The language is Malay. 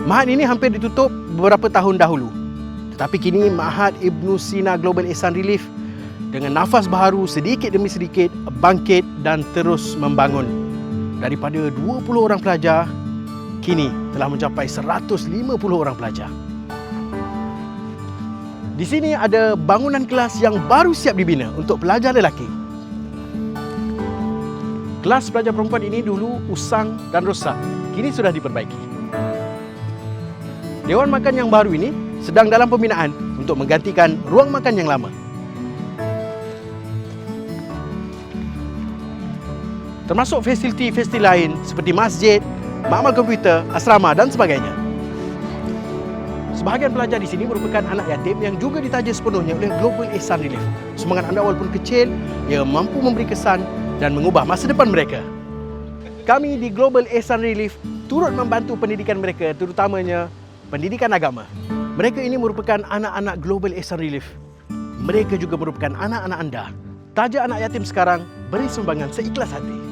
Mahat ini hampir ditutup beberapa tahun dahulu. Tetapi kini Mahat Ibnu Sina Global Ihsan Relief dengan nafas baharu sedikit demi sedikit bangkit dan terus membangun. Daripada 20 orang pelajar, kini telah mencapai 150 orang pelajar. Di sini ada bangunan kelas yang baru siap dibina untuk pelajar lelaki. Kelas pelajar perempuan ini dulu usang dan rosak, kini sudah diperbaiki. Dewan makan yang baru ini sedang dalam pembinaan untuk menggantikan ruang makan yang lama. Termasuk fasiliti-fasiliti lain seperti masjid, makmal komputer, asrama dan sebagainya. Sebahagian pelajar di sini merupakan anak yatim yang juga ditaja sepenuhnya oleh Global Ihsan Relief. Semangat anda walaupun kecil, ia mampu memberi kesan dan mengubah masa depan mereka. Kami di Global Ihsan Relief turut membantu pendidikan mereka, terutamanya pendidikan agama. Mereka ini merupakan anak-anak Global Ihsan Relief. Mereka juga merupakan anak-anak anda. Taja anak yatim sekarang, beri sumbangan seikhlas hati.